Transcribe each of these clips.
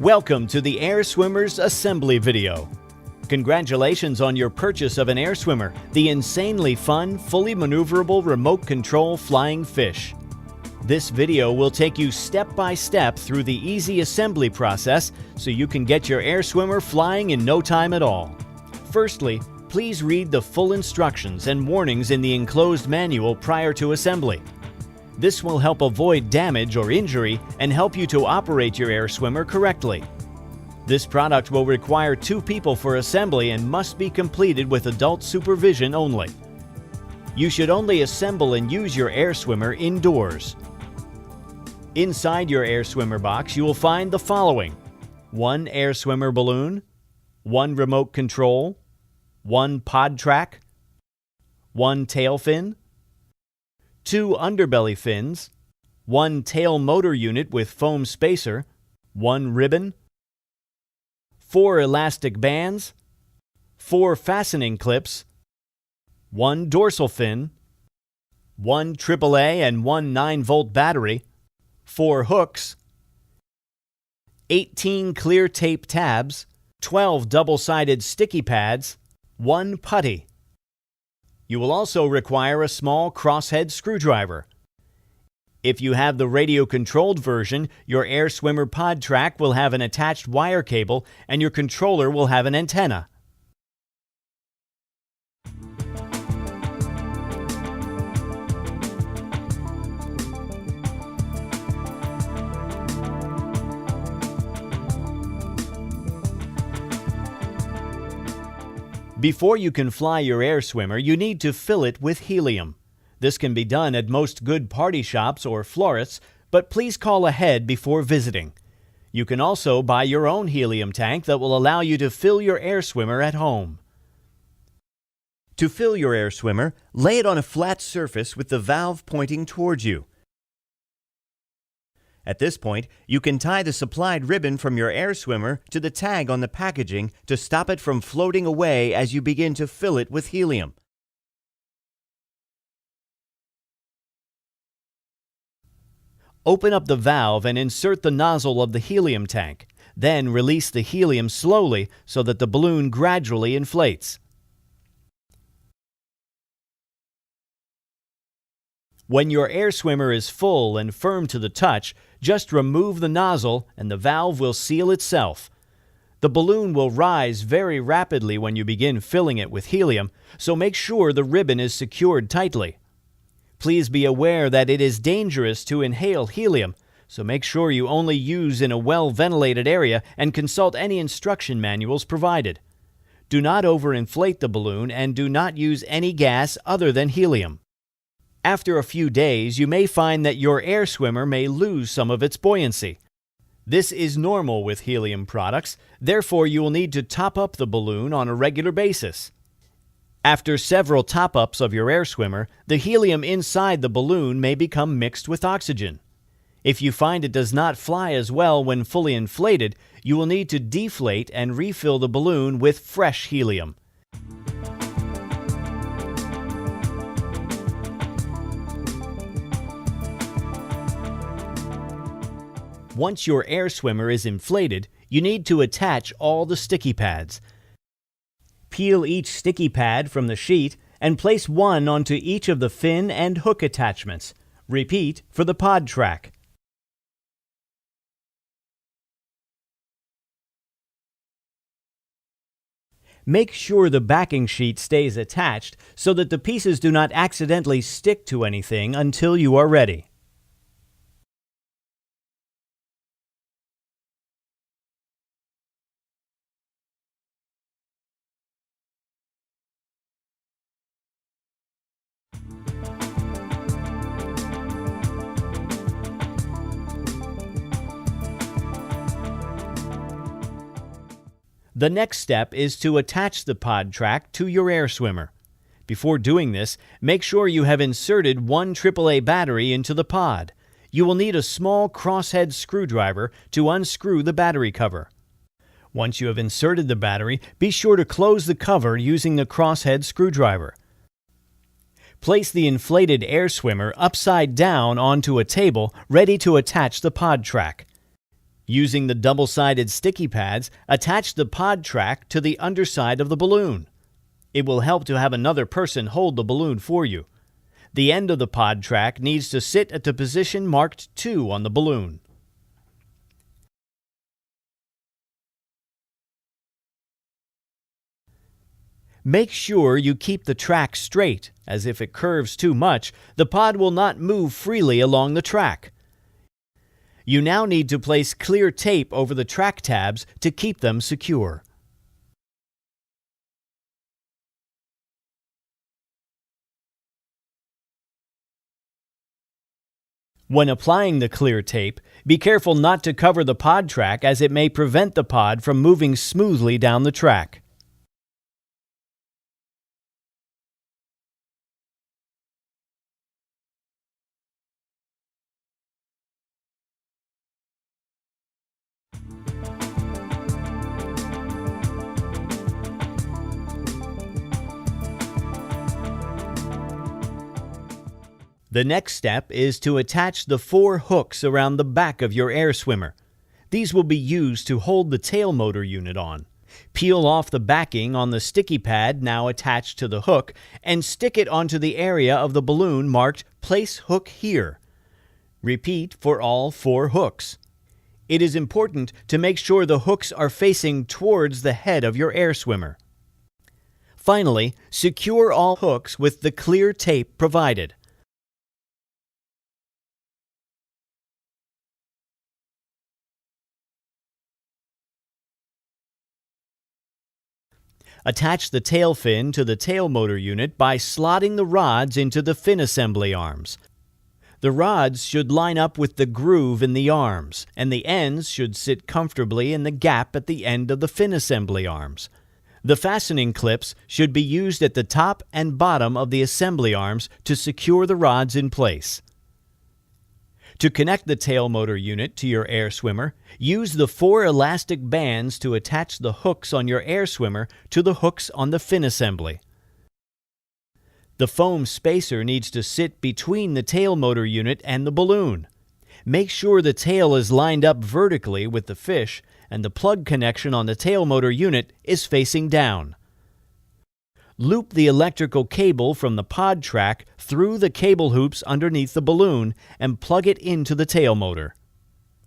Welcome to the Air Swimmer's assembly video. Congratulations on your purchase of an Air Swimmer, the insanely fun, fully maneuverable remote control flying fish. This video will take you step by step through the easy assembly process so you can get your Air Swimmer flying in no time at all. Firstly, please read the full instructions and warnings in the enclosed manual prior to assembly. This will help avoid damage or injury and help you to operate your Air Swimmer correctly. This product will require 2 people for assembly and must be completed with adult supervision only. You should only assemble and use your Air Swimmer indoors. Inside your Air Swimmer box, you will find the following: 1 Air Swimmer balloon, 1 remote control, 1 pod track, 1 tail fin, 2 underbelly fins, 1 tail motor unit with foam spacer, 1 ribbon, 4 elastic bands, 4 fastening clips, 1 dorsal fin, 1 AAA and 1 9-volt battery, 4 hooks, 18 clear tape tabs, 12 double-sided sticky pads, 1 putty. You will also require a small crosshead screwdriver. If you have the radio-controlled version, your Air Swimmer pod track will have an attached wire cable and your controller will have an antenna. Before you can fly your Air Swimmer, you need to fill it with helium. This can be done at most good party shops or florists, but please call ahead before visiting. You can also buy your own helium tank that will allow you to fill your Air Swimmer at home. To fill your Air Swimmer, lay it on a flat surface with the valve pointing towards you. At this point, you can tie the supplied ribbon from your Air Swimmer to the tag on the packaging to stop it from floating away as you begin to fill it with helium. Open up the valve and insert the nozzle of the helium tank. Then release the helium slowly so that the balloon gradually inflates. When your Air Swimmer is full and firm to the touch, just remove the nozzle and the valve will seal itself. The balloon will rise very rapidly when you begin filling it with helium, so make sure the ribbon is secured tightly. Please be aware that it is dangerous to inhale helium, so make sure you only use in a well-ventilated area and consult any instruction manuals provided. Do not overinflate the balloon and do not use any gas other than helium. After a few days, you may find that your Air Swimmer may lose some of its buoyancy. This is normal with helium products, therefore you will need to top up the balloon on a regular basis. After several top-ups of your Air Swimmer, the helium inside the balloon may become mixed with oxygen. If you find it does not fly as well when fully inflated, you will need to deflate and refill the balloon with fresh helium. Once your Air Swimmer is inflated, you need to attach all the sticky pads. Peel each sticky pad from the sheet and place one onto each of the fin and hook attachments. Repeat for the pod track. Make sure the backing sheet stays attached so that the pieces do not accidentally stick to anything until you are ready. The next step is to attach the pod track to your Air Swimmer. Before doing this, make sure you have inserted 1 AAA battery into the pod. You will need a small crosshead screwdriver to unscrew the battery cover. Once you have inserted the battery, be sure to close the cover using the crosshead screwdriver. Place the inflated Air Swimmer upside down onto a table ready to attach the pod track. Using the double-sided sticky pads, attach the pod track to the underside of the balloon. It will help to have another person hold the balloon for you. The end of the pod track needs to sit at the position marked 2 on the balloon. Make sure you keep the track straight, as if it curves too much, the pod will not move freely along the track. You now need to place clear tape over the track tabs to keep them secure. When applying the clear tape, be careful not to cover the pod track as it may prevent the pod from moving smoothly down the track. The next step is to attach the 4 hooks around the back of your air swimmer. These will be used to hold the tail motor unit on. Peel off the backing on the sticky pad now attached to the hook and stick it onto the area of the balloon marked "Place hook here." Repeat for all 4 hooks. It is important to make sure the hooks are facing towards the head of your air swimmer. Finally, secure all hooks with the clear tape provided. Attach the tail fin to the tail motor unit by slotting the rods into the fin assembly arms. The rods should line up with the groove in the arms, and the ends should sit comfortably in the gap at the end of the fin assembly arms. The fastening clips should be used at the top and bottom of the assembly arms to secure the rods in place. To connect the tail motor unit to your air swimmer, use the 4 elastic bands to attach the hooks on your air swimmer to the hooks on the fin assembly. The foam spacer needs to sit between the tail motor unit and the balloon. Make sure the tail is lined up vertically with the fish and the plug connection on the tail motor unit is facing down. Loop the electrical cable from the pod track through the cable hoops underneath the balloon and plug it into the tail motor.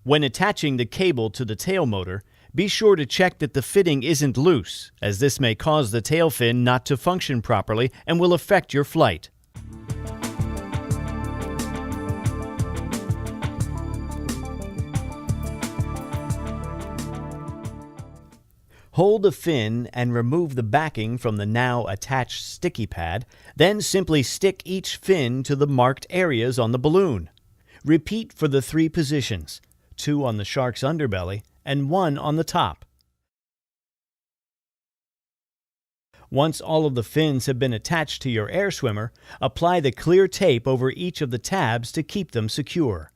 When attaching the cable to the tail motor, be sure to check that the fitting isn't loose, as this may cause the tail fin not to function properly and will affect your flight. Hold the fin and remove the backing from the now attached sticky pad, then simply stick each fin to the marked areas on the balloon. Repeat for the 3 positions, 2 on the shark's underbelly and 1 on the top. Once all of the fins have been attached to your air swimmer, apply the clear tape over each of the tabs to keep them secure.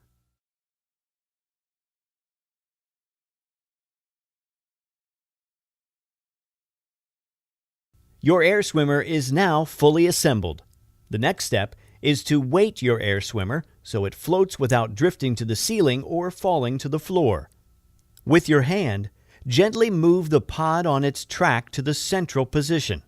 Your air swimmer is now fully assembled. The next step is to weight your air swimmer so it floats without drifting to the ceiling or falling to the floor. With your hand, gently move the pod on its track to the central position.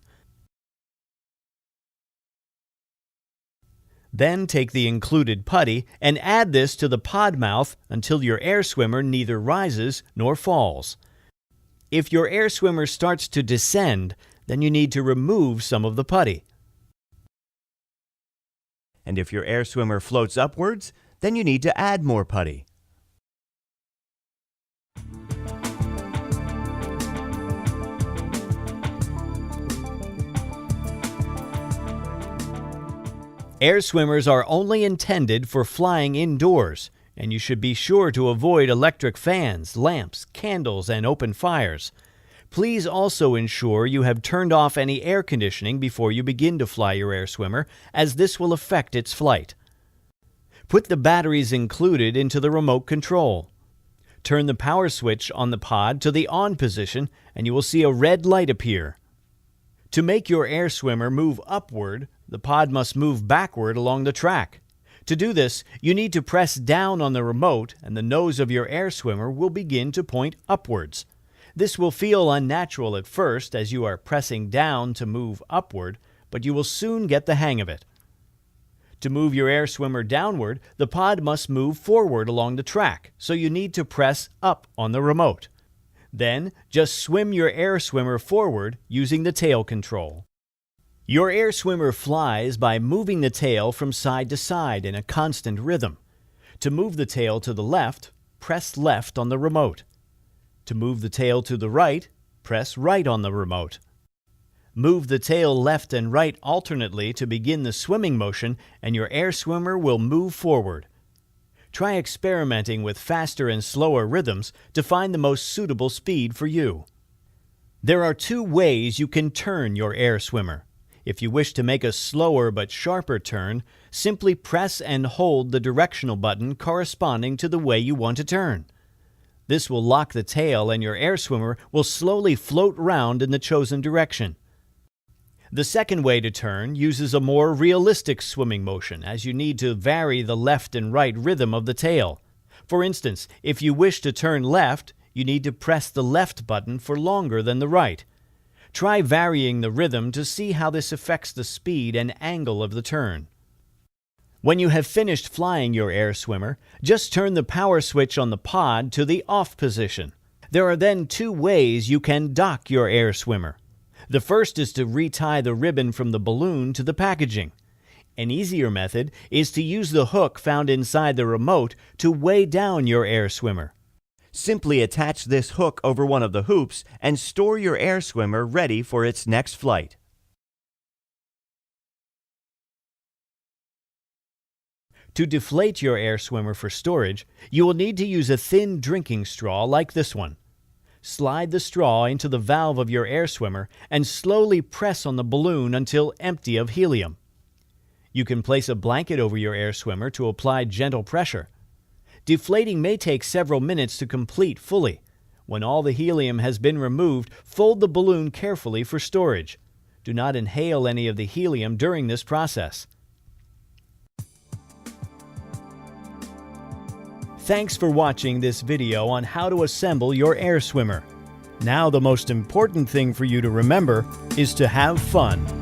Then take the included putty and add this to the pod mouth until your air swimmer neither rises nor falls. If your air swimmer starts to descend, then you need to remove some of the putty. And if your air swimmer floats upwards, then you need to add more putty. Air swimmers are only intended for flying indoors, and you should be sure to avoid electric fans, lamps, candles, and open fires. Please also ensure you have turned off any air conditioning before you begin to fly your air swimmer, as this will affect its flight. Put the batteries included into the remote control. Turn the power switch on the pod to the on position and you will see a red light appear. To make your air swimmer move upward, the pod must move backward along the track. To do this, you need to press down on the remote and the nose of your air swimmer will begin to point upwards. This will feel unnatural at first as you are pressing down to move upward, but you will soon get the hang of it. To move your air swimmer downward, the pod must move forward along the track, so you need to press up on the remote. Then, just swim your air swimmer forward using the tail control. Your air swimmer flies by moving the tail from side to side in a constant rhythm. To move the tail to the left, press left on the remote. To move the tail to the right, press right on the remote. Move the tail left and right alternately to begin the swimming motion, and your air swimmer will move forward. Try experimenting with faster and slower rhythms to find the most suitable speed for you. There are two ways you can turn your air swimmer. If you wish to make a slower but sharper turn, simply press and hold the directional button corresponding to the way you want to turn. This will lock the tail and your air swimmer will slowly float round in the chosen direction. The second way to turn uses a more realistic swimming motion, as you need to vary the left and right rhythm of the tail. For instance, if you wish to turn left, you need to press the left button for longer than the right. Try varying the rhythm to see how this affects the speed and angle of the turn. When you have finished flying your air swimmer, just turn the power switch on the pod to the off position. There are then two ways you can dock your air swimmer. The first is to retie the ribbon from the balloon to the packaging. An easier method is to use the hook found inside the remote to weigh down your air swimmer. Simply attach this hook over one of the hoops and store your air swimmer ready for its next flight. To deflate your air swimmer for storage, you will need to use a thin drinking straw like this one. Slide the straw into the valve of your air swimmer and slowly press on the balloon until empty of helium. You can place a blanket over your air swimmer to apply gentle pressure. Deflating may take several minutes to complete fully. When all the helium has been removed, fold the balloon carefully for storage. Do not inhale any of the helium during this process. Thanks for watching this video on how to assemble your air swimmer. Now the most important thing for you to remember is to have fun.